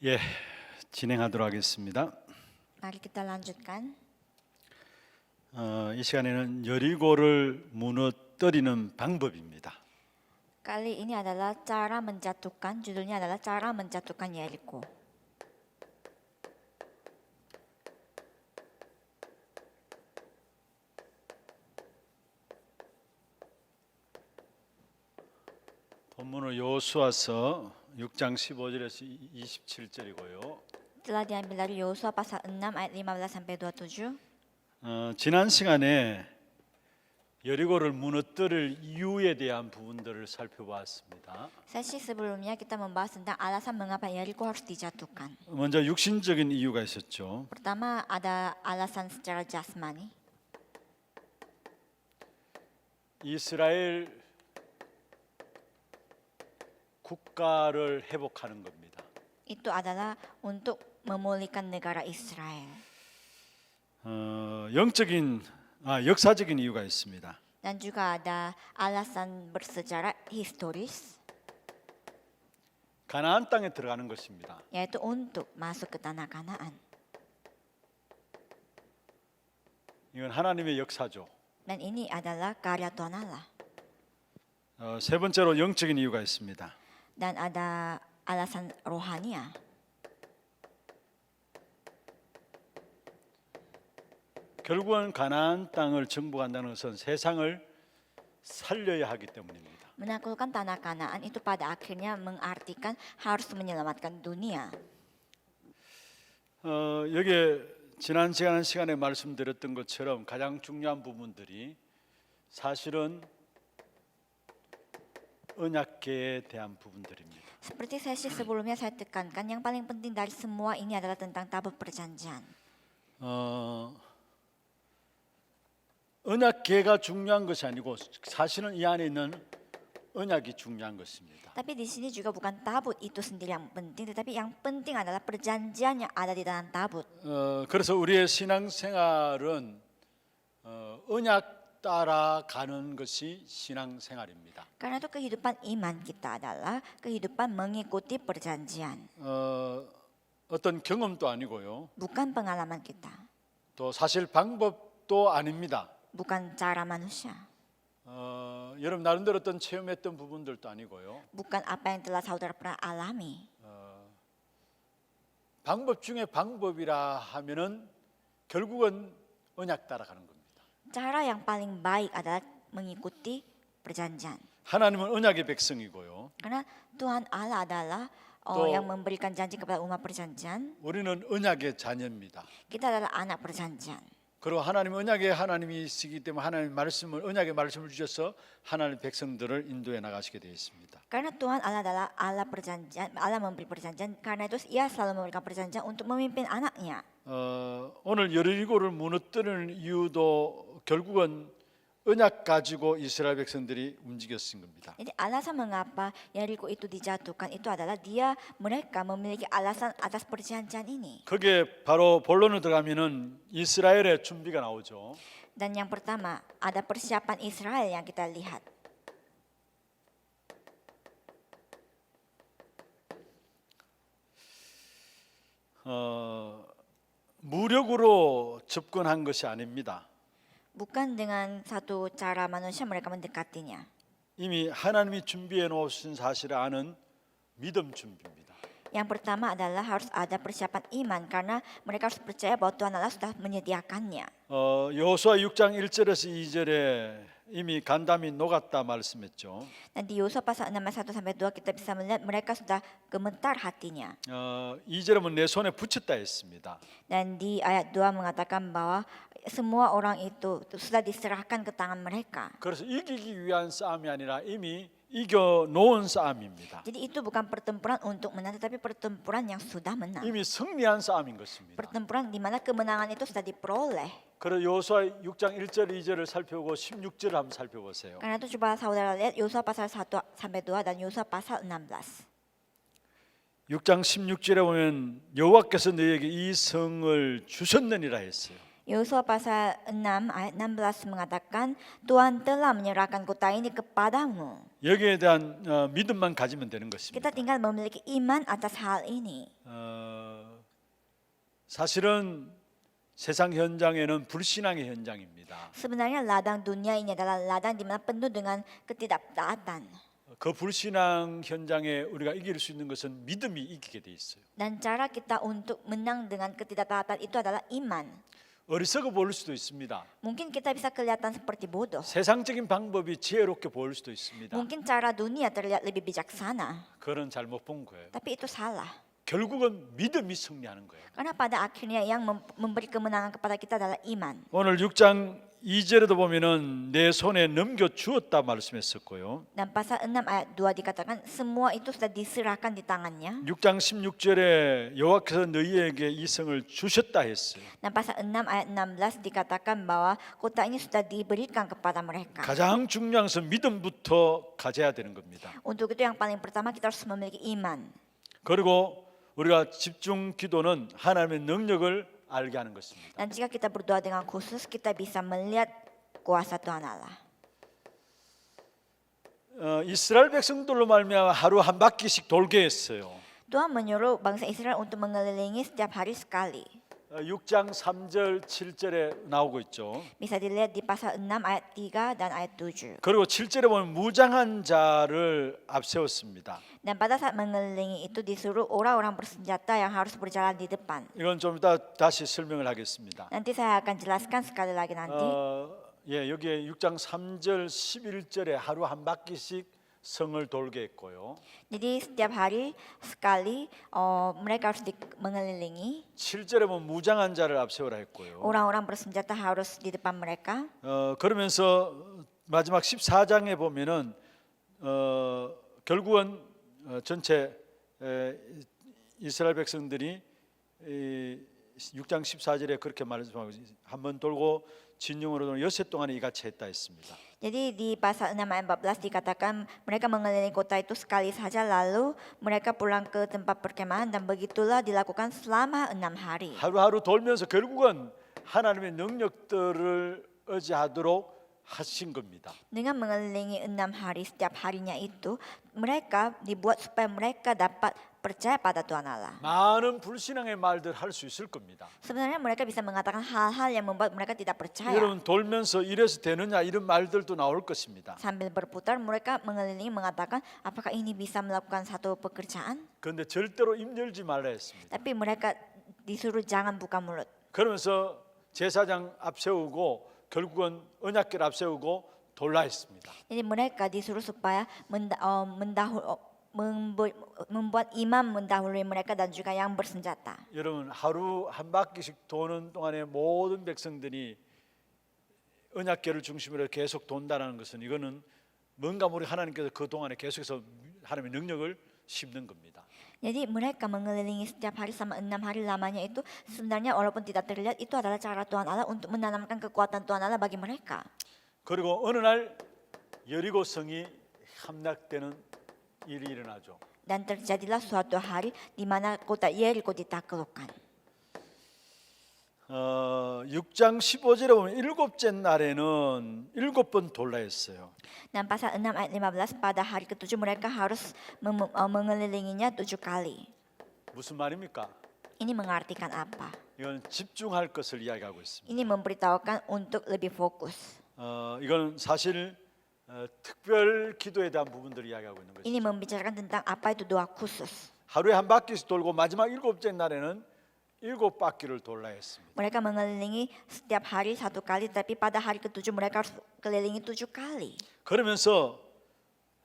예, 진행하도록 하겠습니다. Mari kita lanjutkan. 이 시간에는 여리고를 무너뜨리는 방법입니다. Kali ini adalah cara menjatuhkan, judulnya adalah cara menjatuhkan Yeriko. 본문은 여호수아서 6장 15절에서 27절이고요. Telah diambil dari Yosua pasal 6 ayat 15 sampai 27. 지난 시간에 여리고를 무너뜨릴 이유에 대한 부분들을 살펴보았습니다. Sesi sebelumnya kita membahas tentang alasan mengapa Yeriko harus dijatuhkan. 먼저 육신적인 이유가 있었죠. Pertama ada alasan secara jasmani. 이스라엘 국가를 회복하는 겁니다. Itu adalah untuk memulihkan negara Israel. 역사적인 이유가 있습니다. Dan juga ada alasan bersejarah historis, 가나안 땅에 들어가는 것입니다. yaitu untuk masuk ke tanah Kanaan. 이건 하나님의 역사죠. Dan ini adalah karya Tuhan Allah. 세 번째로 영적인 이유가 있습니다. Dan ada alasan rohania. 결국은 가나안 땅을 정복한다는 것은 세상을 살려야 하기 때문입니다. Menaklukkan tanah Kanaan itu pada akhirnya mengartikan harus menyelamatkan dunia. 여기에 지난 시간에 말씀드렸던 것처럼 가장 중요한 부분들이 사실은 언약궤에 대한 부분들입니다. Seperti sesi sebelumnya saya tekankan, yang paling penting dari semua ini adalah tentang tabut perjanjian. 언약궤가 중요한 것이 아니고 사실은 이 안에 있는 언약이 중요한 것입니다. Tapi di sini juga bukan tabut itu sendiri yang penting, tetapi yang penting adalah perjanjian yang ada di dalam tabut. 그래서 우리의 신앙생활은 언약 따라가는 것이 신앙생활입니다. Karena itu kehidupan iman kita adalah kehidupan mengikuti perjanjian. 어떤 경험도 아니고요. Bukan pengalaman kita. 또 사실 방법도 아닙니다. Bukan cara manusia. 여러분 나름대로 어떤 체험했던 부분들도 아니고요. Bukan apa yang telah saudara pernah alami. 방법 중에 방법이라 하면은 결국은 언약 따라가는 겁니다. Cara yang paling baik adalah mengikuti perjanjian. 하나님은 언약의 백성이고요. Karena Tuhan Allah adalah yang memberikan janji kepada umat perjanjian. 우리는 언약의 자녀입니다. Kita adalah anak perjanjian. 그리고 하나님 언약의 하나님이시기 때문에 하나님 말씀을 언약의 말씀을 주셔서 하나님 백성들을 인도해 나가시게 되어 있습니다. Karena Tuhan Allah adalah Allah perjanjian, Allah memberi perjanjian. Karena itu Ia selalu memberikan perjanjian untuk memimpin anaknya. 오늘 여리고를 무너뜨리는 이유도 결국은 언약 가지고 이스라엘 백성들이 움직였은 겁니다. Jadi alasan mengapa Yeriko itu dijatuhkan itu adalah mereka memiliki alasan atas perjanjian ini. 그게 바로 본론으로 들어가면은 이스라엘의 준비가 나오죠. Dan yang pertama ada persiapan Israel yang kita lihat. 무력으로 접근한 것이 아닙니다. Bukan dengan satu cara manusia mereka mendekatinya. 이미 하나님이 준비해 놓으신 사실을 아는 믿음 준비입니다. Yang pertama adalah harus ada persiapan iman karena mereka harus percaya bahwa Tuhan Allah sudah menyediakannya. 여호수아 6장 1절에서 2절에 이미 간담이 녹았다 말씀했죠. Dan di Yosua pasal 6 ayat 1 sampai 2 kita bisa melihat mereka sudah gemetar hatinya. 2절에 보면 내 손에 붙였다 했습니다. Dan di ayat 2 mengatakan bahwa semua orang itu sudah diserahkan ke tangan mereka. 그래서 이기기 위한 싸움이 아니라 이미 이겨 놓은 싸움입니다. Jadi itu bukan pertempuran untuk menang, tetapi pertempuran yang sudah menang. 이미 승리한 싸움인 것입니다. Pertempuran di mana kemenangan itu sudah diperoleh. 그래서 여호수아 6장 1절 2절을 살펴보고 16절을 한번 살펴보세요. Karena itu coba saudara lihat Yosua pasal 1 sampai 2 dan Yosua pasal 16. 6장 16절에 보면 여호와께서 너희에게 이 성을 주셨느니라 했어요. Yosua pasal 6 ayat 16 mengatakan Tuhan telah menyerahkan kota ini kepadamu. 여기에 대한 믿음만 가지면 되는 것입니다. Kita tinggal memiliki iman atas hal ini. 사실은 세상 현장에는 불신앙의 현장입니다. Sebenarnya ladang dunia ini adalah ladang di mana penuh dengan ketidaktaatan. 그 불신앙 현장에 우리가 이길 수 있는 것은 믿음이 이기게 돼 있어요. Dan cara kita untuk menang dengan ketidaktaatan itu adalah iman. 어리석어 보일 수도 있습니다. Mungkin kita bisa kelihatan seperti bodoh. 세상적인 방법이 지혜롭게 보일 수도 있습니다. Mungkin cara dunia terlihat lebih bijaksana. 그건 잘못 본 거예요. Tapi itu salah. 결국은 믿음이 승리하는 거예요. Karena pada akhirnya yang memberi kemenangan kepada kita adalah iman. 오늘 6장 2절에도 보면은 내 손에 넘겨 주었다 말씀했었고요. Dan pasal 6 ayat 2 dikatakan semua itu sudah diserahkan di tangannya. 6장 16절에 여호와께서 너희에게 이 성을 주셨다 했어요. Dan pasal 6 ayat 16 dikatakan bahwa kota ini sudah diberikan kepada mereka. 가장 중요한 것은 믿음부터 가져야 되는 겁니다. Untuk itu yang paling pertama kita harus memiliki iman. 그리고 우리가 집중 기도는 하나님의 능력을 알게 하는 것입니다. Dan jika kita berdoa dengan khusus kita bisa melihat kuasa Tuhan Allah. 이스라엘 백성들로 말미암아 하루 한 바퀴씩 돌게 했어요. Tuhan menyuruh bangsa Israel untuk mengelilingi setiap hari sekali. 6장 3절 7절에 나오고 있죠. Bisa dilihat di pasal 6 ayat 3 dan ayat 7. 그리고 7절에 보면 무장한 자를 앞세웠습니다. Dan pada saat mengelilingi itu disuruh orang-orang bersenjata yang harus berjalan di depan. 이건 좀 이따 다시 설명을 하겠습니다. Nanti saya akan jelaskan sekali lagi nanti. 여기에 6장 3절 11절에 하루 한 바퀴씩 성을 돌게 했고요. Jadi setiap hari sekali mereka harus mengelilingi. 7절에 보면 무장한 자를 앞세우라 했고요. Orang-orang bersenjata harus di depan mereka. 그러면서 마지막 14장에 보면은 결국은 전체 이스라엘 백성들이 6장 14절에 그렇게 말씀하고 한번 돌고 진영으로 여섯 동안에 이같이 했다 했습니다. Jadi di pasal 6 ayat 14 dikatakan mereka mengelilingi kota itu sekali saja lalu mereka pulang ke tempat perkemahan dan begitulah dilakukan selama 6 hari. 하루하루 돌면서 결국은 하나님의 능력들을 의지하도록 하신 겁니다. Dengan mengelilingi 6 hari setiap harinya itu mereka dibuat supaya mereka dapat percaya pada Tuhan Allah. 많은 불신앙의 말들 할 수 있을 겁니다. Sebenarnya mereka bisa mengatakan hal-hal yang membuat mereka tidak percaya. 여러분 돌면서 이래서 되느냐 이런 말들도 나올 것입니다. Sambil berputar mereka mengelilingi mengatakan apakah ini bisa melakukan satu pekerjaan? 그런데 절대로 입 열지 말라 했습니다. Tapi mereka disuruh jangan buka mulut. 그러면서 제사장 앞세우고 결국은 언약궤를 앞세우고 돌라 했습니다. Jadi mereka disuruh supaya membuat imam mendahului mereka dan juga yang bersenjata. 여러분 하루 한 바퀴씩 도는 동안에 모든 백성들이 언약궤를 중심으로 계속 돈다는 것은 이거는 뭔가 우리 하나님께서 그 동안에 계속해서 하나님의 능력을 심는 겁니다. Jadi mereka mengelilingi setiap hari sama 6 hari lamanya itu sebenarnya walaupun tidak terlihat itu adalah cara Tuhan Allah untuk menanamkan kekuatan Tuhan Allah bagi mereka. 그리고 어느 날 여리고 성이 함락되는 일이 일어나죠. Dan terjadilah suatu hari di mana kota Yeriko ditaklukkan. 6장 15절에 보면 일곱째 날에는 7번 돌라 했어요. Dan pasal 6 ayat 15 pada hari ke-7 mereka harus mengelilinginya 7 kali. 무슨 말입니까? Ini mengartikan apa? 이건 집중할 것을 이야기하고 있습니다. Ini memberitahukan untuk lebih fokus. 이건 사실 특별 기도에 대한 부분들을 이야기하고 있는 Ini 것이죠. membicarakan tentang apa itu doa khusus. 하루에 한 바퀴씩 돌고 마지막 7째 날에는 7바퀴를 돌라 했습니다. Mereka mengelilingi setiap hari 1 kali, tapi pada hari ke-7 mereka harus kelilingi 7 kali. 그러면서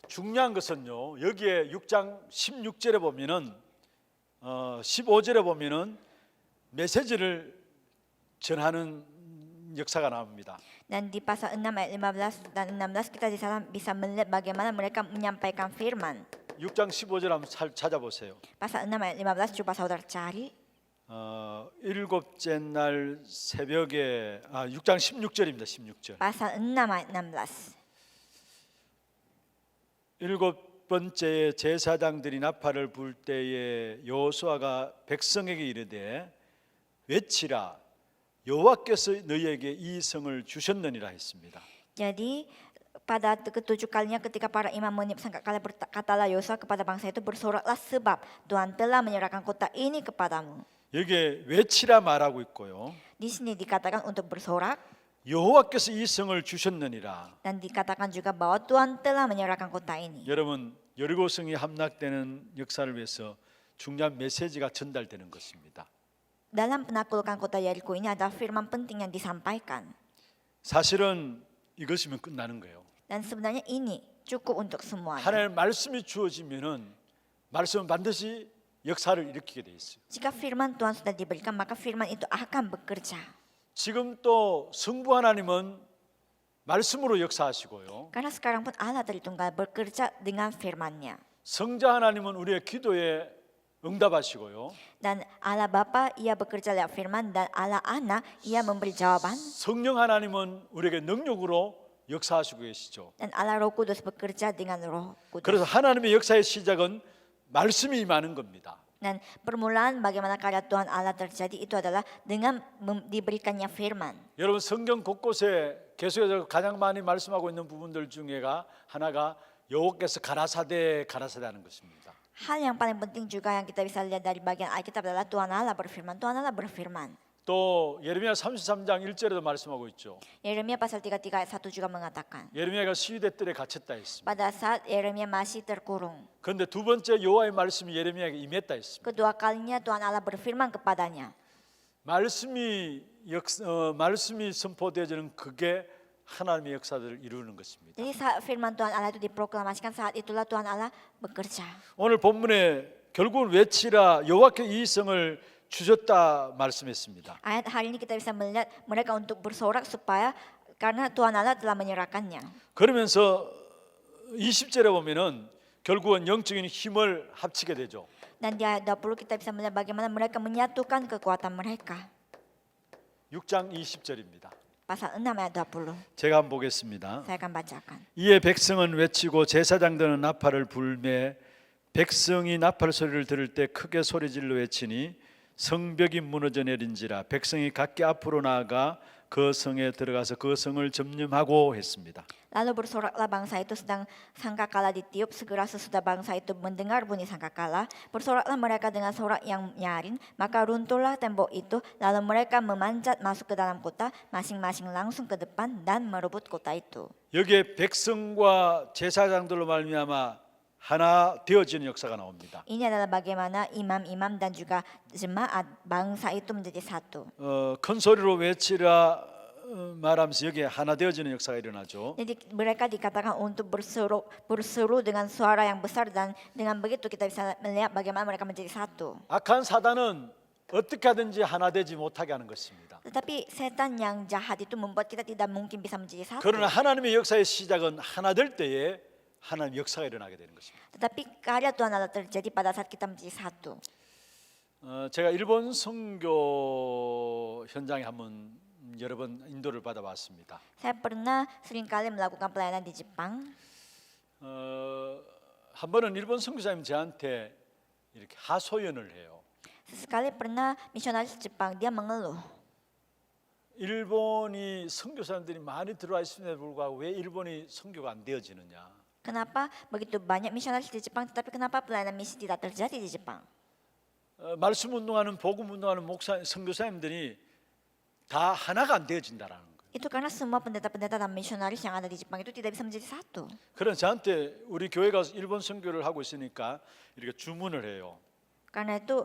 중요한 것은요. 여기에 6장 16절에 보면은 15절에 보면은 메시지를 전하는 역사가 나옵니다. Dan di pasal 6 ayat 15 dan 16 kita di sana bisa melihat bagaimana mereka menyampaikan firman. 6장 15절 한번 찾아보세요. Pasal 6 ayat 15 coba saudara cari. 7째 날 새벽에 6장 16절입니다. 16절. Pasal 6 ayat 16. 7번째 제사장들이 나팔을 불 때에 여호수아가 백성에게 이르되 외치라 여호와께서 너희에게 이 성을 주셨느니라 했습니다. Jadi pada ketujuh kalinya ketika para imam menip sangkakala berkatalah Yosua kepada bangsa itu bersoraklah sebab Tuhan telah menyerahkan kota ini kepadamu. 여기에 외치라 말하고 있고요. Di sini dikatakan untuk bersorak 여호와께서 이 성을 주셨느니라. dan dikatakan juga bahwa Tuhan telah menyerahkan kota ini. 여러분 여리고성이 함락되는 역사를 위해서 중요한 메시지가 전달되는 것입니다. Dalam penaklukan kota Yeriko ini ada firman penting yang disampaikan. 사실은 이것이면 끝나는 거예요. Dan sebenarnya ini cukup untuk semuanya. 하나님의 말씀이 주어지면은 말씀은 반드시 역사를 일으키게 돼 있어요. Jika firman Tuhan sudah diberikan, maka firman itu akan bekerja. 지금 또 성부 하나님은 말씀으로 역사하시고요. Karena sekarang pun Allah Tritunggal bekerja dengan firman-Nya. 성자 하나님은 우리의 기도에 응답하시고요. Dan Allah Bapa ia bekerja lewat firman dan Allah Anak ia memberi jawaban 성령 하나님은 우리에게 능력으로 역사하시고 계시죠. dan Allah Roh Kudus bekerja dengan Roh Kudus. 그래서 하나님의 역사의 시작은 말씀이 임하는 겁니다. Dan permulaan bagaimana karya Tuhan Allah terjadi itu adalah dengan diberikannya firman. 여러분 성경 곳곳에 계속해서 가장 많이 말씀하고 있는 부분들 중에가 하나가 여호와께서 가라사대 하는 것입니다. Hal yang paling penting juga yang kita bisa lihat dari bagian Alkitab adalah Tuhan Allah berfirman. Tuhan Allah berfirman. 또 예레미야 33장 1절에도 말씀하고 있죠. Yeremia pasal 33 ayat 1 juga mengatakan. 예레미야가 시위대 뜰에 갇혔다 했습니다. Pada saat Yeremia masih terkurung. 그런데 두 번째 여호와의 말씀이 예레미야에게 임했다 했습니다. Kedua kalinya Tuhan Allah berfirman kepadanya. 말씀이 선포되어지는 그게 하나님의 역사들을 이루는 것입니다. Jadi saat firman Tuhan Allah itu diproklamasikan, saat itulah Tuhan Allah bekerja. 오늘 본문에 결국은 외치라 여호와께 이 성을 주셨다 말씀했습니다. Ayat hari ini kita bisa melihat mereka untuk bersorak supaya karena Tuhan Allah telah menyerahkannya. 그러면서 20절에 보면은 결국은 영적인 힘을 합치게 되죠. Dan di ayat 20 kita bisa melihat bagaimana mereka menyatukan kekuatan mereka. 6장 20절입니다. Pasal 6 ayat 20. 제가 한번 보겠습니다. Saya akan bacakan. 이에 백성은 외치고 제사장들은 나팔을 불매 백성이 나팔 소리를 들을 때 크게 소리질러 외치니 성벽이 무너져 내린지라 백성이 각기 앞으로 나아가 그 성에 들어가서 그 성을 점령하고 했습니다. Lalu bersoraklah bangsa itu sedang sangkakala ditiup. Segera sesudah bangsa itu mendengar bunyi sangkakala, bersoraklah mereka dengan sorak yang nyaring. Maka runtuhlah tembok itu. Lalu mereka memanjat masuk ke dalam kota, masing-masing langsung ke depan dan merebut kota itu. 여기에 백성과 제사장들로 말미암아 하나 되어지는 역사가 나옵니다. Ini adalah bagaimana imam-imam dan juga jemaat bangsa itu menjadi satu. 큰 소리로 외치라 말하면서 여기에 하나 되어지는 역사가 일어나죠. Jadi mereka dikatakan untuk berseru dengan suara yang besar dan dengan begitu kita bisa melihat bagaimana mereka menjadi satu. 악한 사단은 어떻게 하든지 하나 되지 못하게 하는 것입니다. Tetapi setan yang jahat itu membuat kita tidak mungkin bisa menjadi satu. 그러나 하나님의 역사의 시작은 하나 될 때에 하나님 역사가 일어나게 되는 것입니다. Tetapi karya Tuhan Allah terjadi pada saat kita menjadi satu. 제가 일본 선교 현장에 한번 여러 번 인도를 받아봤습니다. Saya pernah seringkali melakukan pelayanan di Jepang. 한 번은 일본 선교사님 저한테 이렇게 하소연을 해요. Sesekali pernah misionaris Jepang dia mengeluh. 일본이 선교사님들이 많이 들어와 있음에도 불구하고 왜 일본이 선교가 안 되어지느냐? Kenapa begitu banyak misionaris di Jepang, tetapi kenapa pelayanan misi tidak terjadi di Jepang? 말씀 운동하는 복음 운동하는 선교사님들이 다 하나가 안 되어진다라는 거예요. Itu karena semua pendeta-pendeta dan misionaris yang ada di Jepang itu tidak bisa menjadi satu. 그래서 저한테 우리 교회가 일본 선교를 하고 있으니까 이렇게 주문을 해요. Karena itu,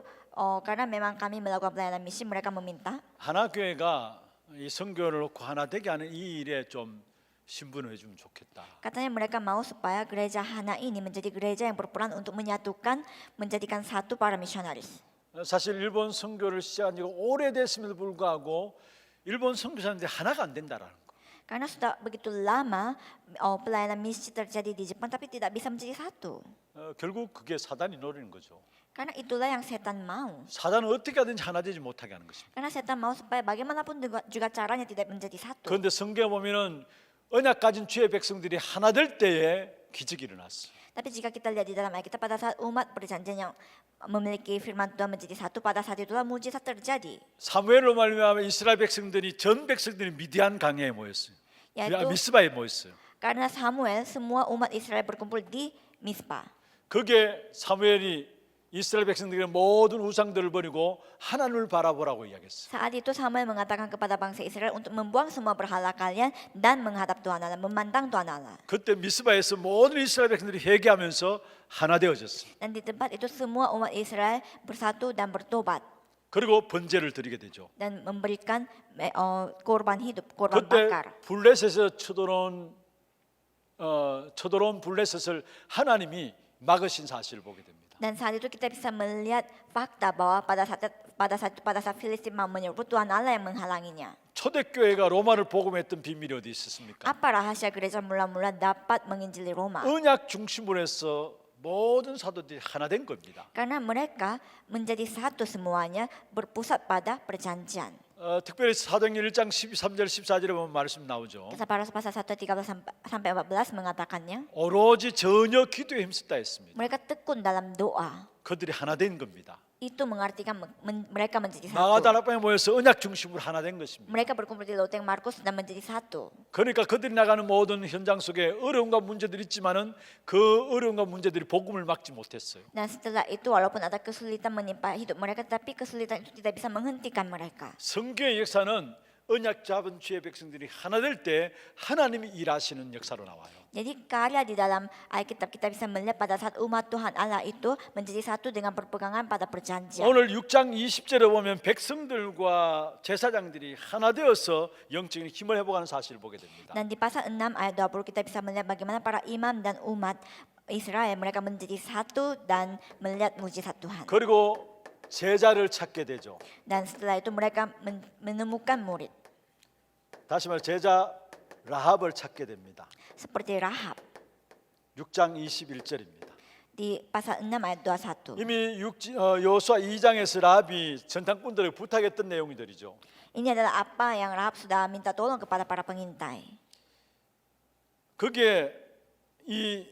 karena memang kami melakukan pelayanan misi, mereka meminta 하나 교회가 이 선교를 놓고 하나 되게 하는 이 일에 좀 신분을 해주면 좋겠다. katanya mereka mau supaya gereja Hana ini menjadi gereja yang berperan untuk menyatukan, menjadikan satu para misionaris. 사실 일본 선교를 시작한 지가 오래됐음에도 불구하고 일본 선교사님들이 하나가 안 된다라는 거. Karena sudah begitu lama pelayanan misi terjadi di Jepang, tapi tidak bisa menjadi satu. 결국 그게 사단이 노리는 거죠. Karena itulah yang setan mau. 사단은 어떻게 하든지 하나 되지 못하게 하는 것입니다. Karena setan mau supaya bagaimanapun juga caranya tidak menjadi satu. 그런데 성경에 보면은 언약 가진 주의 백성들이 하나 될 때에 기적이 일어났어요. Tapi jika kita lihat di dalam Alkitab pada saat umat perjanjian yang memiliki firman Tuhan menjadi satu, pada saat itulah mujizat terjadi. 사무엘로 말미암아 이스라엘 백성들이 전 백성들이 미디안 강야에 모였어요. Yaitu 미스바에 모였어요. karena Samuel semua umat Israel berkumpul di Mispa. 그게 사무엘이 이스라엘 백성들에게 모든 우상들을 버리고 하나님을 바라보라고 이야기했어요. Saat itu Samuel mengatakan kepada bangsa Israel untuk membuang semua berhala kalian dan menghadap Tuhan Allah, memandang Tuhan Allah. 그때 미스바에서 모든 이스라엘 백성들이 회개하면서 하나 되어졌어요. Dan di tempat itu semua umat Israel bersatu dan bertobat 그리고 번제를 드리게 되죠. dan memberikan korban hidup, korban 그때 bakar. 블레셋에서 쳐들어온 블레셋을 하나님이 막으신 사실을 보게 됩니다. Dan saat itu kita bisa melihat fakta bahwa pada saat Filistin mau menyerbu, Tuhan Allah yang menghalanginya. 초대교회가 로마를 복음했던 비밀이 어디 있었습니까? Apa rahasia gereja mula-mula dapat menginjili Roma? 언약 중심으로 해서 모든 사도들이 하나 된 겁니다. Karena mereka menjadi satu semuanya, berpusat pada perjanjian. 특별히 사도행전 1장 13절 14절에 보면 말씀 나오죠. Kisah Para Rasul pasal 1 13 sampai 14 mengatakannya, 오로지 전혀 기도에 힘썼다 했습니다. mereka tekun dalam doa. 그들이 하나 된 겁니다. Itu mengartikan mereka menjadi satu. 마가다락방에 모여서 언약 중심으로 하나 된 것입니다. Mereka berkumpul di Loteng Markus dan menjadi satu. 그러니까 그들이 나가는 모든 현장 속에 어려움과 문제들이 있지만은 그 어려움과 문제들이 복음을 막지 못했어요. Dan setelah itu walaupun ada kesulitan menimpa hidup mereka, tapi kesulitan itu tidak bisa menghentikan mereka. 성경의 역사는 언약 잡은 주의 백성들이 하나 될 때 하나님이 일하시는 역사로 나와요. Jadi karya di dalam Alkitab kita bisa melihat pada saat umat Tuhan Allah itu menjadi satu dengan berpegangan pada perjanjian. 오늘 6장 20절에 보면 백성들과 제사장들이 하나 되어서 영적인 힘을 회복하는 사실을 보게 됩니다. Dan di pasal 6 ayat 20 kita bisa melihat bagaimana para imam dan umat Israel mereka menjadi satu dan melihat mujizat Tuhan. 그리고 제자를 찾게 되죠. Dan setelah itu mereka menemukan murid 다시 말해 제자 라합을 찾게 됩니다. seperti Rahab 6장 21절입니다. di pasal 6 ayat 21. 이미 여호수아 2장에서 라합이 전당꾼들에게 부탁했던 내용들이죠. Ini adalah apa yang Rahab sudah minta tolong kepada para pengintai. 그게 이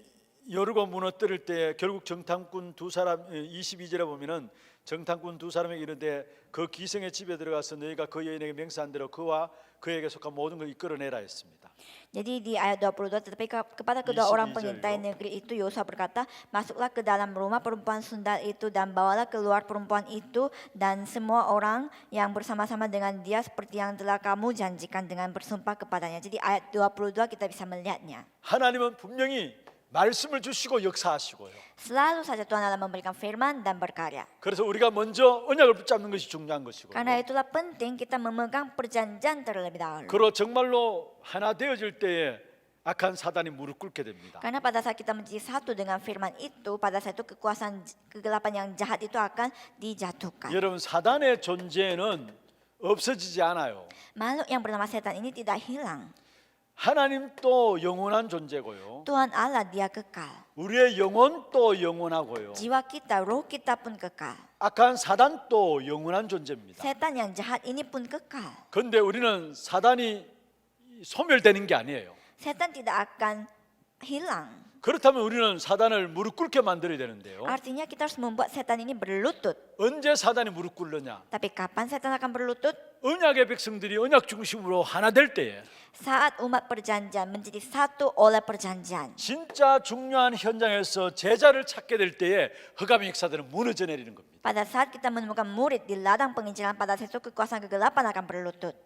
여리고 무너뜨릴 때 결국 정탐꾼 두 사람 22절에 보면은 정탐꾼 두 사람에게 이르되 그 기생의 집에 들어가서 너희가 그 여인에게 맹세한 대로 그와 그에게 속한 모든 걸 이끌어내라 했습니다. Jadi di ayat 22, tetapi kepada kedua 22 orang pengintai negeri itu Yosua berkata, masuklah ke dalam rumah perempuan sundal itu dan bawalah keluar perempuan itu dan semua orang yang bersama-sama dengan dia seperti yang telah kamu janjikan dengan bersumpah kepadanya. Jadi ayat 22 kita bisa melihatnya. 하나님은 분명히 말씀을 주시고 역사하시고요. Selalu saja Tuhan Allah memberikan firman dan berkarya. 그래서 우리가 먼저 언약을 붙잡는 것이 중요한 것이고. Karena itulah penting kita memegang perjanjian terlebih dahulu. 그리고 정말로 하나 되어질 때에 악한 사단이 무릎 꿇게 됩니다. Karena pada saat kita menjadi satu dengan firman itu, pada saat itu kekuasaan kegelapan yang jahat itu akan dijatuhkan. 여러분 사단의 존재는 없어지지 않아요. Makhluk yang bernama setan ini tidak hilang. 하나님 또 영원한 존재고요. Tuhan Allah dia kekal. 우리의 영혼도 영원하고요. Jiwa kita, roh kita pun kekal. 악한 사단도 영원한 존재입니다. Setan yang jahat ini pun kekal. 그런데 우리는 사단이 소멸되는 게 아니에요. Setan tidak akan hilang. 그렇다면 우리는 사단을 무릎 꿇게 만들어야 되는데요. Artinya kita harus membuat setan ini berlutut. 언제 사단이 무릎 꿇느냐? Tapi kapan setan akan berlutut? 언약의 백성들이 언약 중심으로 하나 될 때에 Saat umat perjanjian menjadi satu oleh perjanjian. 진짜 중요한 현장에서 제자를 찾게 될 때에 흑암의 역사들은 무너져 내리는 겁니다. Pada saat kita menemukan murid di ladang penginjilan, pada saat itu kekuasaan kegelapan akan berlutut.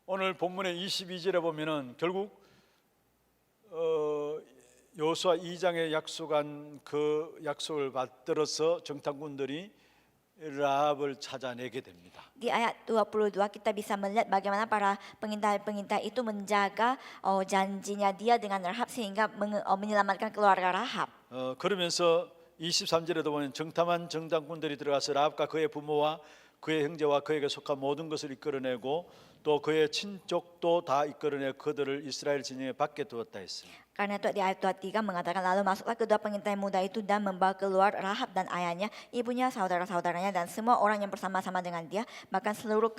오늘 본문의 22절에 보면은 결국 여호수아 2장에 약속한 그 약속을 받들어서 정탐꾼들이 라합을 찾아내게 됩니다. Di ayat 22 kita bisa melihat bagaimana para pengintai-pengintai itu menjaga janjinya dia dengan Rahab sehingga menyelamatkan keluarga Rahab. 그러면서 23절에도 보면 정탐한 정탐꾼들이 들어가서 라합과 그의 부모와 그의 형제와 그에게 속한 모든 것을 이끌어내고 또 그의 친족도 다 이끌어내 그들을 이스라엘 진영에 밖에 두었다 했습니다. Karena itu di ayat 23 mengatakan lalu masuklah kedua pengintai muda itu dan membawa keluar Rahab dan ayahnya, ibunya, saudara-saudaranya dan semua orang yang bersama-sama dengan dia, bahkan seluruh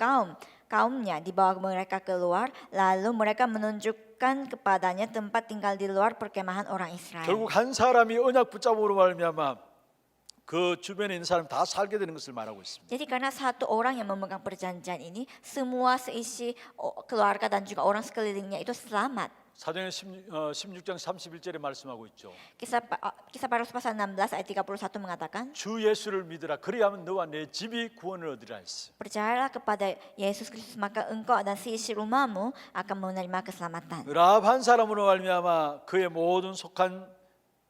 kaumnya dibawa mereka keluar, lalu mereka menunjukkan kepadanya tempat tinggal di luar perkemahan orang Israel. 결국 한 사람이 언약 붙잡음으로 말미암아 그 주변에 있는 사람 다 살게 되는 것을 말하고 있습니다. Jadi karena satu orang yang memegang perjanjian ini, semua seisi keluarga dan juga orang sekelilingnya itu selamat. 사도행전 16장 31절에 말씀하고 있죠. Kisah para Rasul pasal 16 ayat 31 mengatakan, 주 예수를 믿으라 그리하면 너와 내 집이 구원을 얻으리라 했어. percayalah kepada Yesus Kristus maka engkau dan seisi rumahmu akan menerima keselamatan. 라합 한 사람으로 말미암아 그의 모든 속한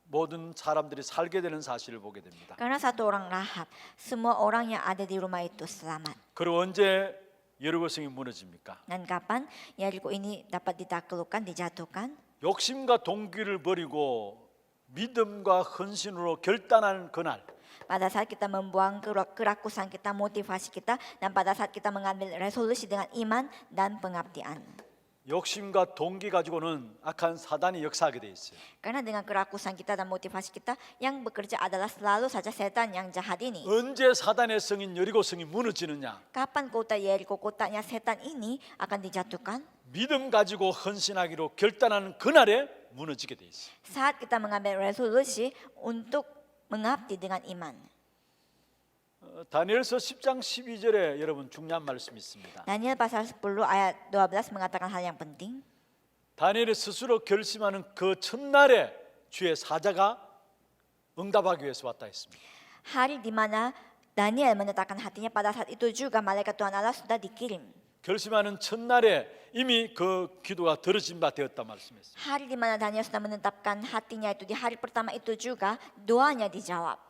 모든 사람들이 살게 되는 사실을 보게 됩니다. Karena satu orang Rahab, semua orang yang ada di rumah itu selamat. 그리고 언제 여리고성이 무너집니까? Dan kapan Yeriko ini dapat ditaklukkan, dijatuhkan? 욕심과 동기를 버리고 믿음과 헌신으로 결단한 그날, Pada saat kita membuang kerakusan kita, motivasi kita, dan pada saat kita mengambil resolusi dengan iman dan pengabdian. 욕심과 동기 가지고는 악한 사단이 역사하게 돼 있어요. Karena dengan kerakusan kita dan motivasi kita, yang bekerja adalah selalu saja setan yang jahat ini. 언제 사단의 성인 여리고성이 무너지느냐? Kapan kota Yeriko, kotanya setan ini akan dijatuhkan? 믿음 가지고 헌신하기로 결단하는 그날에 무너지게 돼 있어요. Saat kita mengambil resolusi untuk mengabdi dengan iman. 다니엘서 10장 12절에 여러분 중요한 말씀이 있습니다. Daniel pasal 10 ayat 12 mengatakan hal yang penting. 다니엘이 스스로 결심하는 그 첫날에 주의 사자가 응답하기 위해서 왔다 했습니다. Hari di mana Daniel menyatakan hatinya, pada saat itu juga malaikat Tuhan Allah sudah dikirim. 결심하는 첫날에 이미 그 기도가 들어진 바 되었다 말씀했어요. Hari di mana Daniel sudah menetapkan hatinya itu, di hari pertama itu juga doanya dijawab.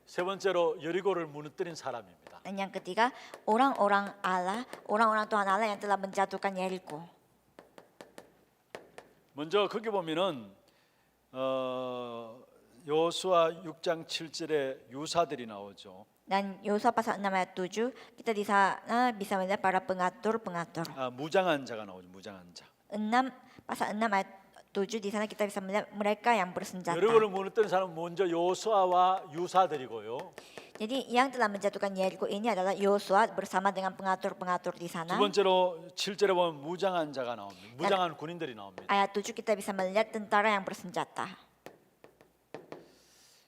세 번째로 여리고를 무너뜨린 사람입니다. Dan yang ketiga, orang-orang Allah, orang-orang Tuhan Allah yang telah menjatuhkan Yeriko. 먼저 거기 보면은 여호수아 6장 7절에 유사들이 나오죠. Dan Yosua pasal 6 ayat 7, kita di sana bisa melihat para pengatur-pengatur. 무장한 자가 나오죠. 무장한 자. Pasal 6 ayat 7 di sana kita bisa melihat mereka yang bersenjata. 여리고를 무너뜨린 사람은 먼저 여호수아와 유사들이고요. Jadi yang telah menjatuhkan Yeriko ini adalah Yosua bersama dengan pengatur-pengatur di 두 sana. 번째로 7절에 보면 무장한 자가 나옵니다. 무장한 군인들이 나옵니다. Ayat 7 kita bisa melihat tentara yang bersenjata.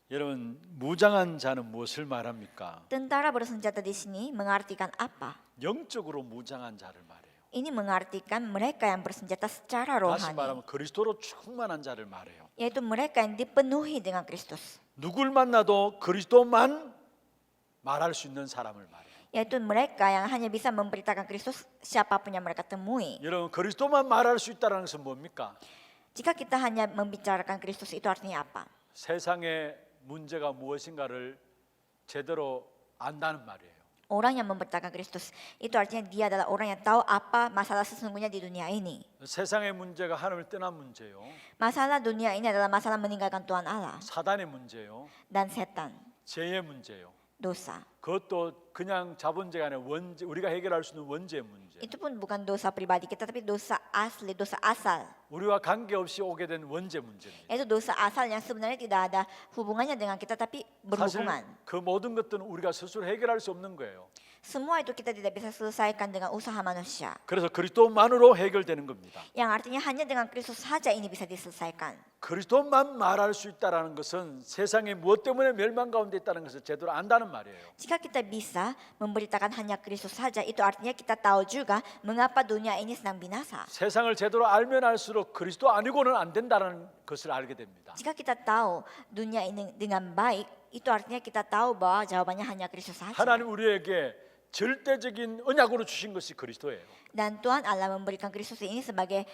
여러분 무장한 자는 무엇을 말합니까? Tentara bersenjata di sini mengartikan apa? 영적으로 무장한 자를 말해요. Ini mengartikan mereka yang bersenjata secara 다시 rohani, 말하면 그리스도로 충만한 자를 말해요. yaitu mereka yang dipenuhi dengan Kristus, 누굴 만나도 그리스도만 말할 수 있는 사람을 말해요. yaitu mereka yang hanya bisa memberitakan Kristus siapapun yang mereka temui. 여러분 그리스도만 말할 수 있다는 것은 뭡니까? Jika kita hanya membicarakan Kristus, itu artinya apa? 세상의 문제가 무엇인가를 제대로 안다는 말이에요. Orang yang memberitakan Kristus, itu artinya dia adalah orang yang tahu apa masalah sesungguhnya di dunia ini. 세상의 문제가 하나님을 떠난 문제요. Masalah dunia ini adalah masalah meninggalkan Tuhan Allah 사단의 문제요. dan setan, 죄의 문제요. dosa. 그것도 그냥 자본제가 아니라 원죄, 우리가 해결할 수 있는 원죄의 문제. Itu pun bukan dosa pribadi kita, tapi dosa asli, dosa asal. 우리와 관계없이 오게 된 원죄 문제입니다. Yaitu dosa asal yang sebenarnya tidak ada hubungannya dengan kita, tapi 사실 berhubungan. 그 모든 것들은 우리가 스스로 해결할 수 없는 거예요. Semua itu kita tidak bisa selesaikan dengan usaha manusia. 그래서 그리스도만으로 해결되는 겁니다. Yang artinya hanya dengan Kristus saja ini bisa diselesaikan. 그리스도만 말할 수 있다라는 것은 세상에 무엇 때문에 멸망 가운데 있다는 것을 제대로 안다는 말이에요. Jika kita bisa memberitakan hanya Kristus saja, itu artinya kita tahu juga mengapa dunia ini sedang binasa. 세상을 제대로 알면 알수록 그리스도 아니고는 안 된다는 것을 알게 됩니다. Jika kita tahu dunia ini dengan baik, itu artinya kita tahu bahwa jawabannya hanya Kristus saja. 하나님 우리에게 절대적인 언약으로 주신 것이 그리스도예요. Dan Tuhan Allah memberikan Kristus ini sebagai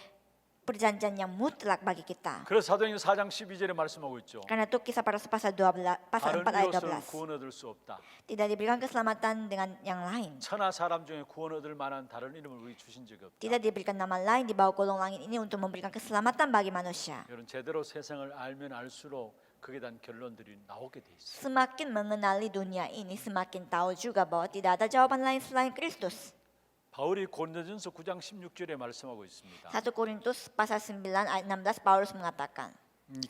perjanjian yang mutlak bagi kita. 그래서 사도행전 4장 12절에 말씀하고 있죠. Karena itu kisah para Rasul pasal 4 ayat 다른 이웃은 12. 구원 얻을 수 없다. Tidak diberikan keselamatan dengan yang lain. 천하 사람 중에 구원 얻을 만한 다른 이름을 우리 주신 적이 없다. Tidak diberikan nama lain di bawah kolong langit ini untuk memberikan keselamatan bagi manusia. 여러분 제대로 세상을 알면 알수록 그에 대한 결론들이 나오게 돼 있어요. Semakin mengenali dunia ini, semakin tahu juga bahwa tidak ada jawaban lain selain Kristus. 바울이 고린도전서 9장 16절에 말씀하고 있습니다. 1 Korintus pasal 9 ayat 16 Paulus mengatakan,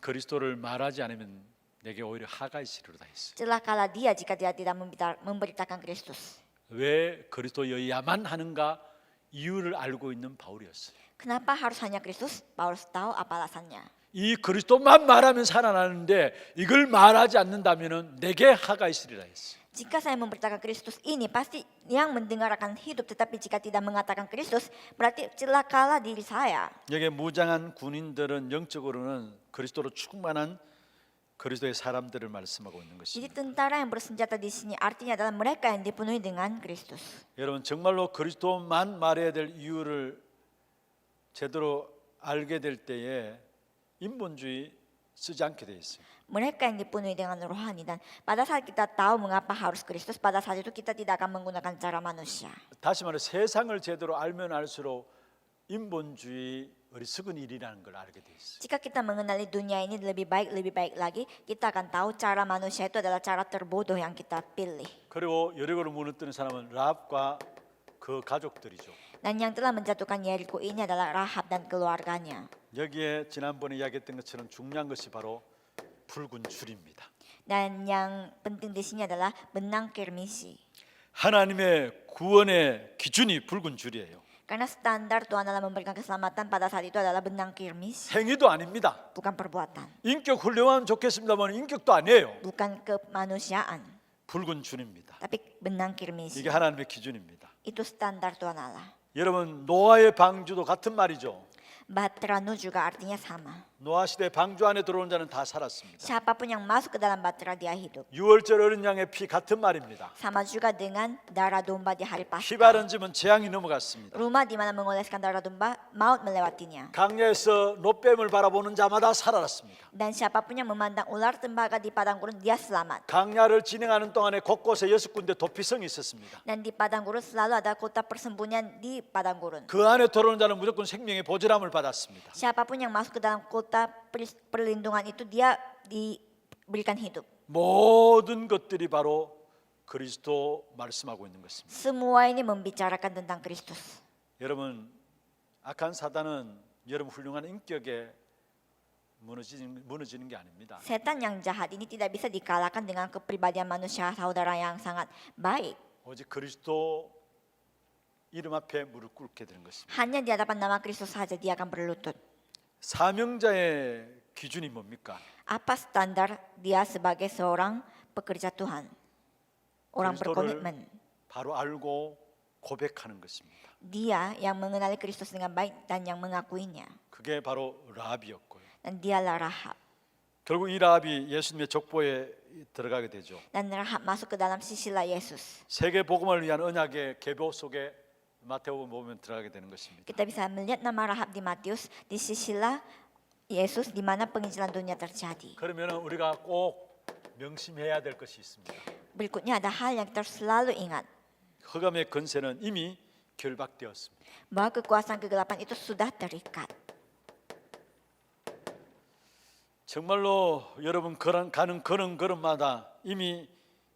그리스도를 말하지 않으면 내게 오히려 하가 있으리로다 했어요. celakalah dia jika dia tidak memberitakan Kristus. 왜 그리스도여야만 하는가 이유를 알고 있는 바울이었어요. Kenapa harus hanya Kristus? Paulus tahu apa alasannya. 이 그리스도만 말하면 살아나는데 이걸 말하지 않는다면은 내게 하가 있으리라 했어요. Jika saya memberitakan Kristus ini, pasti yang mendengar akan hidup. Tetapi jika tidak mengatakan Kristus, berarti celakalah diri saya. 여기 무장한 군인들은 영적으로는 그리스도로 충만한 그리스도의 사람들을 말씀하고 있는 Jadi 것입니다. tentara yang bersenjata di sini artinya adalah mereka yang dipenuhi dengan Kristus. 여러분 정말로 그리스도만 말해야 될 이유를 제대로 알게 될 때에 인본주의 쓰지 않게 돼 있어요. Mereka yang dipenuhi dengan rohani, dan pada saat kita tahu mengapa harus Kristus, pada saat itu kita tidak akan menggunakan cara manusia. 다시 말해 세상을 제대로 알면 알수록 인본주의 어리석은 일이라는 걸 알게 돼 있어요. Jika kita mengenali dunia ini lebih baik lagi, kita akan tahu cara manusia itu adalah cara terbodoh yang kita pilih. 그리고 여리고를 무너뜨린 사람은 라합과 그 가족들이죠. Dan yang telah menjatuhkan Yeriko ini adalah Rahab dan keluarganya. 여기에 지난번에 이야기했던 것처럼 중요한 것이 바로 붉은 줄입니다. Dan yang penting di sini adalah benang kirmisi. 하나님의 구원의 기준이 붉은 줄이에요. Karena standar Tuhan dalam memberikan keselamatan pada saat itu adalah benang kirmis, 행위도 아닙니다. bukan perbuatan, 인격 훌륭하면 좋겠습니다만 인격도 아니에요. bukan kemanusiaan, 붉은 줄입니다. tapi benang kirmis. 이게 하나님의 기준입니다. Itu standar Tuhan Allah. 여러분 노아의 방주도 같은 말이죠. Bahtera Nuh juga artinya sama. 노아 시대 방주 안에 들어온 자는 다 살았습니다. Siapapun yang masuk ke dalam bahtera dia hidup. 유월절 어린 양의 피 같은 말입니다. Sama juga dengan darah domba di hari 피 Paskah. 바른 집은 재앙이 넘어갔습니다. Rumah di mana mengoleskan darah domba, maut melewatinya. 강야에서 노뱀을 바라보는 자마다 살아났습니다. Dan siapapun yang memandang ular tembaga di padang gurun, dia selamat. 강야를 진행하는 동안에 곳곳에 6군데 도피성이 있었습니다. Dan di padang gurun selalu ada kota persembunyian di padang gurun. 그 안에 들어오는 자는 무조건 생명의 보전함을 받았습니다. Siapapun yang masuk ke dalam kota perlindungan itu, dia diberikan hidup. 모든 것들이 바로 그리스도 말씀하고 있는 것입니다. Semua ini membicarakan tentang Kristus. 여러분 악한 사단은 여러분 훌륭한 인격에 무너지는 게 아닙니다. Setan yang jahat ini tidak bisa dikalahkan dengan kepribadian manusia saudara yang sangat baik. 오직 그리스도 이름 앞에 무릎 꿇게 되는 것입니다. Hanya di hadapan nama Kristus saja dia akan berlutut. 사명자의 기준이 뭡니까? Apa standar dia sebagai seorang pekerja Tuhan? Orang 그리스도를 berkomitmen. 바로 알고 고백하는 것입니다. Dia yang mengenali Kristus dengan baik dan yang mengakuinya. 그게 바로 라합이었고요. Dan dialah Rahab. 결국 이 라합이 예수님의 족보에 들어가게 되죠. Dan Rahab masuk ke dalam sisilah Yesus. 세계 복음을 위한 언약의 계보 속에 마태복음 보면 들어가게 되는 것입니다. Kita bisa melihat nama Rahab di Matius, di sisilah Yesus di mana penginjilan dunia terjadi. 그러면 우리가 꼭 명심해야 될 것이 있습니다. Berikutnya ada hal yang kita harus selalu ingat, 흑암의 권세는 이미 결박되었습니다. bahwa kekuasaan kegelapan itu sudah terikat. 정말로 여러분 가는 걸음마다 이미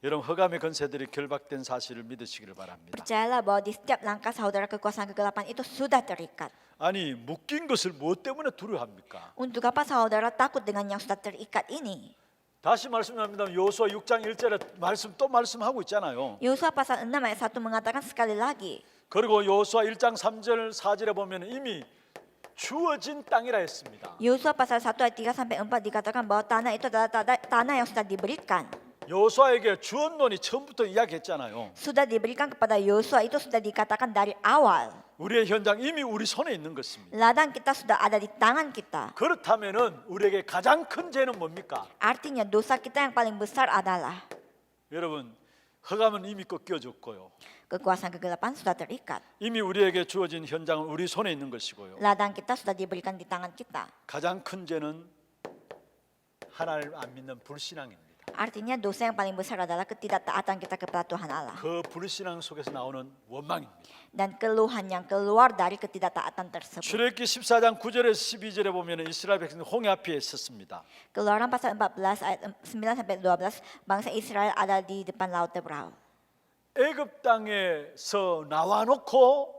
여러분 흑암의 권세들이 결박된 사실을 믿으시기를 바랍니다. Percayalah bahwa di setiap langkah saudara kekuasaan kegelapan itu sudah terikat. 아니 묶인 것을 무엇 때문에 두려워합니까? Untuk apa saudara takut dengan yang sudah terikat ini? 다시 말씀합니다. 요수아 6장 1절에 또 말씀하고 있잖아요. Yosua pasal 6 ayat 1 mengatakan sekali lagi. 그리고 요수아 1장 3절 4절에 보면 이미 주어진 땅이라 했습니다. Yosua pasal 1 ayat 3 sampai 4 dikatakan bahwa tanah itu adalah tanah yang sudah diberikan. 요수아에게 주언론이 처음부터 이야기했잖아요. Sudah diberikan kepada Yosua, itu sudah dikatakan dari awal. 우리의 현장 이미 우리 손에 있는 것입니다. Ladang kita sudah ada di tangan kita. 그렇다면은 우리에게 가장 큰 죄는 뭡니까? Artinya dosa kita yang paling besar adalah 여러분 흑암은 이미 꺾여졌고요. kekuasaan kegelapan sudah terikat. 이미 우리에게 주어진 현장은 우리 손에 있는 것이고요. Ladang kita sudah diberikan di tangan kita. 가장 큰 죄는 하나님을 안 믿는 불신앙입니다. Artinya dosa yang paling besar adalah ketidaktaatan kita kepada Tuhan Allah. 그 불신앙 속에서 나오는 원망입니다. Dan keluhan yang keluar dari ketidaktaatan tersebut. 출애굽기 14장 9절에서 12절에 보면 이스라엘 백성이 홍해 앞에 섰습니다. Keluaran pasal 14 ayat 9 sampai 12, bangsa Israel ada di depan laut Tebrau. 애굽 땅에서 나와 놓고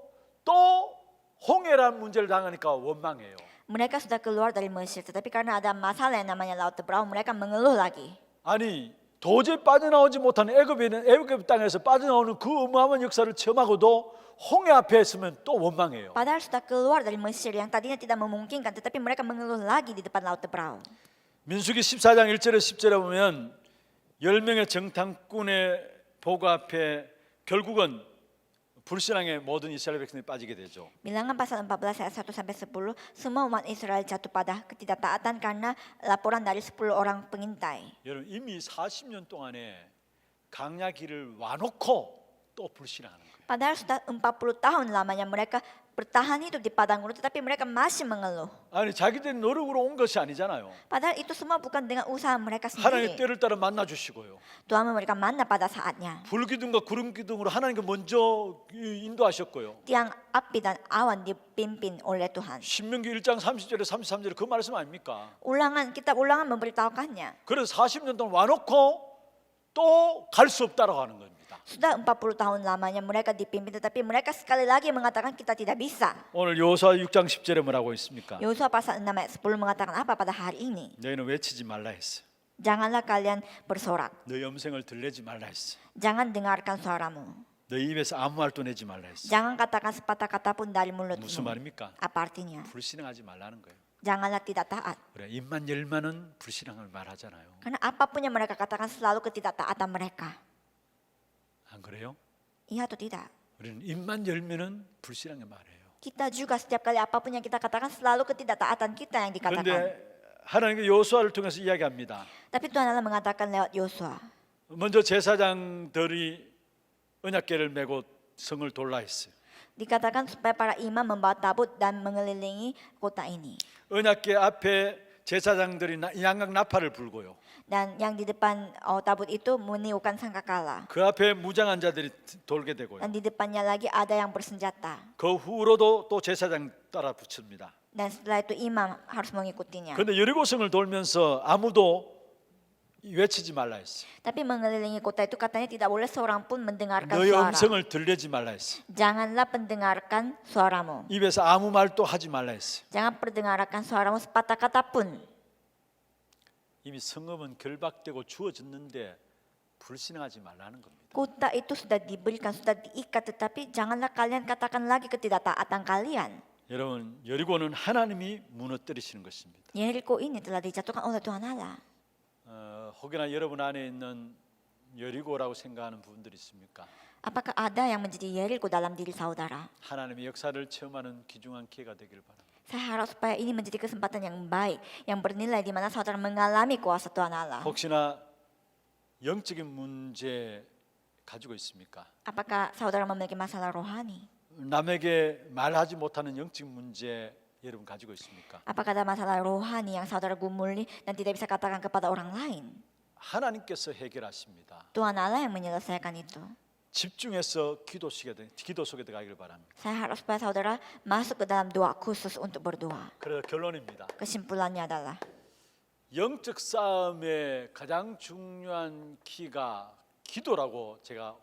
또 홍해라는 문제를 당하니까 원망해요. Mereka sudah keluar dari Mesir, tetapi karena ada masalah yang namanya Laut Teberau, mereka mengeluh lagi. 아니 도저히 빠져나오지 못하는 애굽 땅에서 빠져나오는 그 어마어마한 역사를 체험하고도 홍해 앞에 있으면 또 원망해요. Padahal sudah keluar dari Mesir yang tadinya tidak memungkinkan, tetapi mereka mengeluh lagi di depan Laut Teberau. 민수기 14장 1절에 10절에 보면 10명의 정탐꾼의 보고 앞에 결국은 불신앙의 모든 이스라엘 백성이 빠지게 되죠. Bilangan pasal 14 ayat 1 sampai 10, semua umat Israel jatuh pada ketidaktaatan karena laporan dari 10 orang pengintai. 여러분 이미 40년 동안에 강야 길을 와놓고 또 불신앙하는 거예요. Padahal sudah 40 tahun lamanya mereka bertahan hidup di padang gurun, tetapi mereka masih mengeluh. 아니 자기들의 노력으로 온 것이 아니잖아요. Padahal itu semua bukan dengan usaha mereka 하나님의 sendiri. 때를 따라 만나 주시고요. Tuhan memberikan manna pada saatnya. 불기둥과 구름기둥으로 하나님께 먼저 인도하셨고요. Tiang api dan awan dipimpin oleh Tuhan. 신명기 1장 30절에 33절에 그 말씀 아닙니까? Kitab ulangan memberitahukannya. 그래서 40년 동안 와놓고 또 갈 수 없다라고 하는 겁니다. Sudah 40 tahun lamanya mereka dipimpin, tetapi mereka sekali lagi mengatakan kita tidak bisa. 오늘 여호수아 6장 10절에 뭐라고 있습니까? Yosua pasal 6 ayat 10 mengatakan apa pada hari ini? 너희는 외치지 말라 했어. Janganlah kalian bersorak. 너희 음성을 들내지 말라 했어. Jangan dengarkan suaramu. 너희 입에서 아무 말도 내지 말라 했어. Jangan katakan sepatah kata pun dari 무슨 mulutmu. 말입니까? Apa artinya? 불신앙하지 말라는 거예요. Janganlah tidak taat. 그래 입만 열면은 불신앙을 말하잖아요. Karena apapun yang mereka katakan selalu ketidaktaatan mereka. 안 그래요? Iya atau tidak? 우리는 입만 열면은 불신앙을 말해요. Kita juga setiap kali apapun yang kita katakan selalu ketidaktaatan kita yang dikatakan. 그런데 하나님께 여호수아를 통해서 이야기합니다. Tapi Tuhan Allah mengatakan lewat Yosua. 먼저 제사장들이 언약궤를 메고 성을 돌라 했어요. Dikatakan supaya para imam membawa tabut dan mengelilingi kota ini. 언약궤 앞에 제사장들이 양각 나팔을 불고요. Dan yang di depan tabut itu meniupkan sangkakala. 그 앞에 무장한 자들이 돌게 되고요. Dan di depannya lagi ada yang bersenjata. 그 후로도 또 제사장 따라 붙입니다. Dan setelah itu imam harus mengikutinya. 그런데 여리고성을 돌면서 아무도 외치지 말라 했어요. Tapi mengelilingi kota itu katanya tidak boleh seorang pun mendengarkan 너의 suara. 음성을 들리지 말라 했어요. Janganlah pendengarkan suaramu. 입에서 아무 말도 하지 말라 했어요. Jangan perdengarkan suaramu sepatah kata pun. 이미 성읍은 결박되고 주어졌는데 불신앙하지 말라는 겁니다. Kota itu sudah diberikan, sudah diikat, tetapi janganlah kalian katakan lagi ketidaktaatan kalian. 여러분, 여리고는 하나님이 무너뜨리시는 것입니다. Yeriko ini telah dijatuhkan oleh Tuhan Allah. 혹여나 여러분 안에 있는 여리고라고 생각하는 부분들이 있습니까? Apakah ada yang menjadi Yeriko dalam diri saudara? 하나님의 역사를 체험하는 귀중한 기회가 되길 바랍니다. Saya harap supaya ini menjadi kesempatan yang baik, yang bernilai di mana saudara mengalami kuasa Tuhan Allah. 혹시나 영적인 문제 가지고 있습니까? Apakah saudara memiliki masalah rohani? 남에게 말하지 못하는 영적인 문제 여러분 가지고 있습니까? Apakah ada masalah rohani yang saudara gumuli dan tidak bisa katakan kepada orang lain? 하나님께서 해결하십니다. Tuhan Allah yang menyelesaikan itu. 집중해서 기도 속에 들어가길 바랍니다. Saya harap supaya saudara masuk ke dalam doa khusus untuk berdoa. 그래서 결론입니다. Kesimpulannya adalah 영적 싸움의 가장 중요한 키가 기도라고 제가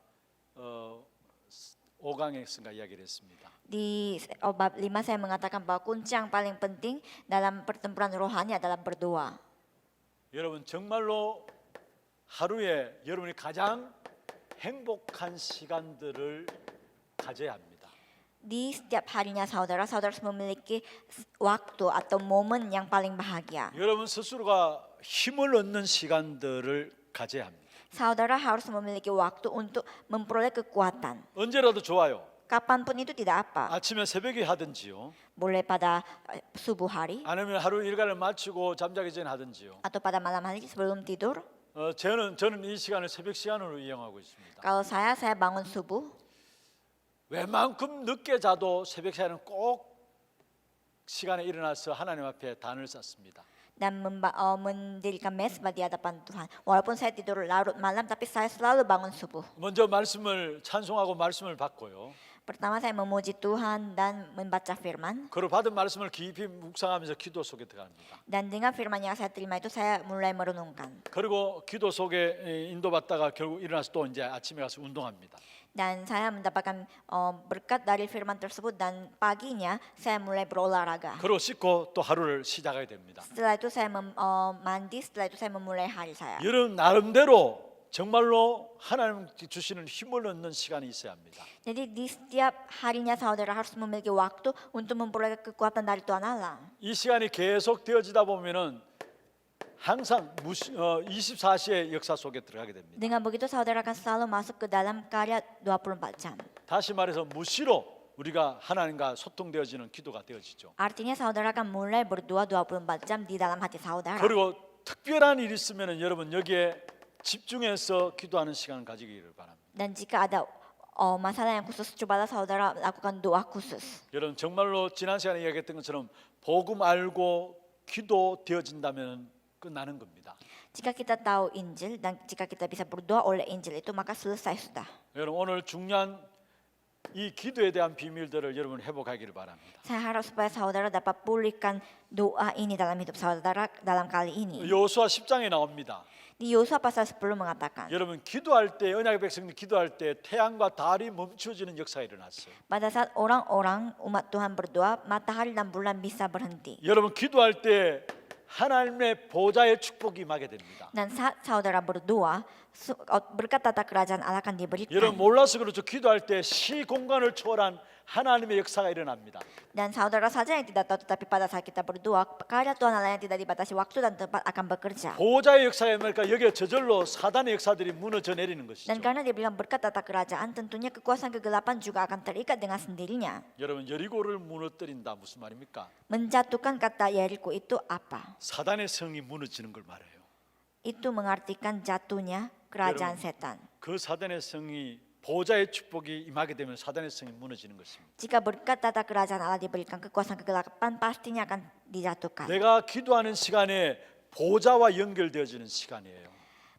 5강에서가 이야기를 했습니다. di bab 5 saya mengatakan bahwa kunci yang paling penting dalam pertempuran rohani adalah berdoa. 여러분 정말로 하루에 여러분이 가장 행복한 시간들을 가져야 합니다. Di setiap harinya saudara harus memiliki waktu atau momen yang paling bahagia. 여러분 스스로가 힘을 얻는 시간들을 가져야 합니다. Saudara harus memiliki waktu untuk memperoleh kekuatan. 언제라도 좋아요. Kapanpun itu tidak apa. 아침에 새벽에 하든지요. Boleh pada subuh hari 아니면 하루 일과를 마치고 잠자기 전에 하든지요. atau pada malam hari sebelum tidur. 저는 이 시간을 새벽 시간으로 이용하고 있습니다. Kalau saya bangun subuh. 웬만큼 늦게 자도 새벽 시간은 꼭 시간에 일어나서 하나님 앞에 단을 쌓습니다. Dan mendirikan mesbah di hadapan Tuhan. Walaupun saya tidur larut malam, tapi saya selalu bangun subuh. 먼저 말씀을 찬송하고 말씀을 받고요. Pertama saya memuji Tuhan dan membaca firman. 그리고 받은 말씀을 깊이 묵상하면서 기도 속에 들어갑니다. Dan dengan firman yang saya terima itu saya mulai merenungkan. 그리고 기도 속에 인도받다가 결국 일어나서 또 이제 아침에 가서 운동합니다. Dan saya mendapatkan berkat dari firman tersebut dan paginya saya mulai berolahraga. 그리고 씻고 또 하루를 시작하게 됩니다. Setelah itu saya mandi, setelah itu saya memulai hari saya. 여러분 나름대로 정말로 하나님 주시는 힘을 얻는 시간이 있어야 합니다. Jadi di setiap harinya saudara harus memiliki waktu untuk memperoleh kekuatan dari Tuhan Allah. 이 시간이 계속 되어지다 보면은 항상 24시의 역사 속에 들어가게 됩니다. Dengan begitu saudara akan selalu masuk ke dalam karya 24 jam. 다시 말해서 무시로 우리가 하나님과 소통되어지는 기도가 되어지죠. Artinya saudara akan mulai berdoa 24 jam di dalam hati saudara. 그리고 특별한 일이 있으면은 여러분 여기에 집중해서 기도하는 시간을 가지기를 바랍니다. Dan jika ada masalah yang khusus, cobalah saudara lakukan doa khusus. 여러분 정말로 지난 시간에 이야기했던 것처럼 복음 알고 기도 되어진다면 끝나는 겁니다. Jika kita tahu Injil dan jika kita bisa berdoa oleh Injil itu maka selesai sudah. 여러분 오늘 중요한 이 기도에 대한 비밀들을 여러분 회복하기를 바랍니다. Saya harap supaya saudara dapat pulihkan doa ini dalam hidup saudara dalam kali ini. 여호수아 10장에 나옵니다. Di Yosua pasal 10 mengatakan, 여러분 기도할 때 언약의 백성들 기도할 때 태양과 달이 멈춰지는 역사가 일어났어요. pada saat orang-orang umat Tuhan berdoa, matahari dan bulan bisa berhenti. 여러분 기도할 때 하나님의 보좌의 축복이 임하게 됩니다. Dan saat saudara berdoa, berkat tata kerajaan Allah akan diberikan. 여러분 몰라서 그렇죠. 기도할 때 시 공간을 초월한 하나님의 역사가 일어납니다. Dan saudara saja yang tidak tahu, tetapi pada saat kita berdoa, karya Tuhan Allah yang tidak dibatasi waktu dan tempat akan bekerja. 보좌의 역사에 말까 여기에 저절로 사단의 역사들이 무너져 내리는 것이죠. Dan karena dibilang berkat tata kerajaan, tentunya kekuasaan kegelapan juga akan terikat dengan sendirinya. 여러분 여리고를 무너뜨린다 무슨 말입니까? Menjatuhkan kata Yeriko itu apa? 사단의 성이 무너지는 걸 말해요. Itu mengartikan jatuhnya kerajaan setan. 그 사단의 성이 보좌의 축복이 임하게 되면 사단의 성이 무너지는 것입니다. Jika berkat tata kerajaan Allah diberikan, kekuasaan kegelapan pastinya akan dijatuhkan. 내가 기도하는 시간에 보좌와 연결되어지는 시간이에요.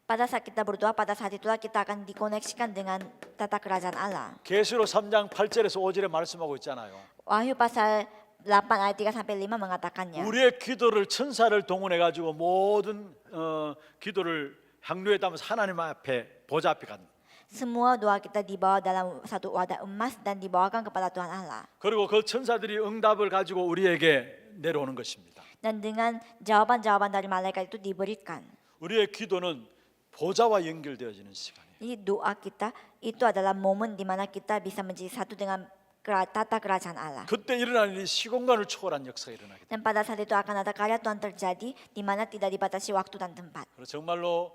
Pada saat kita berdoa, pada saat itulah kita akan dikoneksikan dengan tata kerajaan Allah. 계시록 3장 8절에서 5절에 말씀하고 있잖아요. Wahyu pasal 8 ayat 3 sampai 5 mengatakannya. 우리의 기도를 천사를 동원해 가지고 모든 기도를 향로에 담아서 하나님 앞에 보좌 앞에 간. Semua doa kita dibawa dalam satu wadah emas dan dibawakan kepada Tuhan Allah. 그리고 그 천사들이 응답을 가지고 우리에게 내려오는 것입니다. Dan dengan jawaban-jawaban dari malaikat itu diberikan. 우리의 기도는 보좌와 연결되어지는 시간이에요. Jadi doa kita itu adalah momen di mana kita bisa menjadi satu dengan tata kerajaan Allah. 그때 일어나는 일이 시공간을 초월한 역사가 일어나게 됩니다. Dan pada saat itu akan ada karya Tuhan terjadi di mana tidak dibatasi waktu dan tempat. 그래서 정말로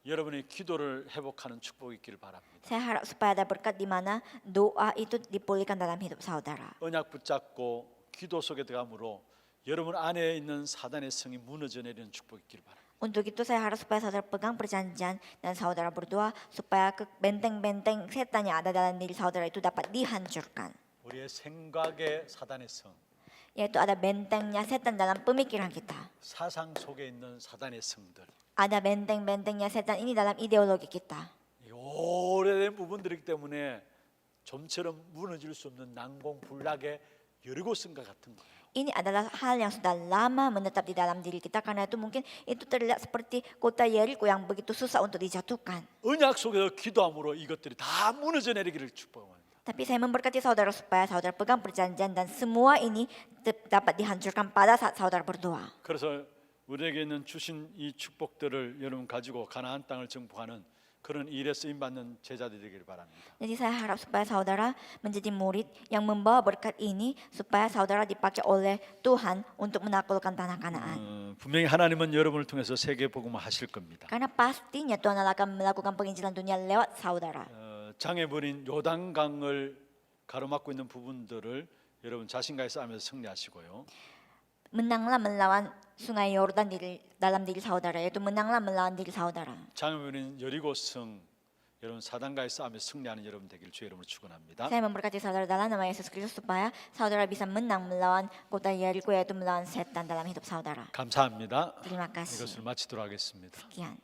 여러분의 기도를 회복하는 축복이 있기를 바랍니다. Saya harap supaya ada berkat di mana doa itu dipulihkan dalam hidup saudara. 언약 붙잡고 기도 속에 들어감으로 여러분 안에 있는 사단의 성이 무너져 내리는 축복이 있기를 바랍니다. Untuk itu saya harap supaya saudara pegang perjanjian dan saudara berdoa supaya benteng-benteng setan yang ada dalam diri saudara itu dapat dihancurkan. 우리의 생각의 사단의 성, Yaitu ada bentengnya setan dalam pemikiran kita. 사상 속에 있는 사단의 성들. Ada benteng-bentengnya setan ini dalam ideologi kita. 오래된 부분들이기 때문에 좀처럼 무너질 수 없는 난공불락의 여리고성과 같은 거예요. Ini adalah hal yang sudah lama menetap di dalam diri kita, karena itu mungkin itu terlihat seperti kota Yeriko yang begitu susah untuk dijatuhkan. 언약 속에서 기도함으로 이것들이 다 무너져 내리기를 축복합니다. Tapi saya memberkati saudara supaya saudara pegang perjanjian dan semua ini dapat dihancurkan pada saat saudara berdoa. 그래서 우리에게는 주신 이 축복들을 여러분 가지고 가나안 땅을 정복하는 그런 일에 쓰임 받는 제자들이 되기를 바랍니다. Jadi saya harap supaya saudara menjadi murid yang membawa berkat ini supaya saudara dipakai oleh Tuhan untuk menaklukkan tanah Kanaan. 분명히 하나님은 여러분을 통해서 세계 복음을 하실 겁니다. Karena pastinya Tuhan Allah akan melakukan penginjilan dunia lewat saudara. 장애물인 요단강을 가로막고 있는 부분들을 여러분 자신과의 싸움에서 승리하시고요. Menanglah melawan sungai Yordan dalam diri saudara, yaitu menanglah melawan diri saudara. 장애물인 여리고성 여러분 사단과의 싸움에 승리하는 여러분 되기를 주의 이름으로 축원합니다. Saya memberkati saudara dalam nama Yesus Kristus supaya saudara bisa menang melawan kota Yeriko, yaitu melawan setan dalam hidup saudara. 감사합니다. Terima kasih. 이것을 마치도록 하겠습니다. Sekian.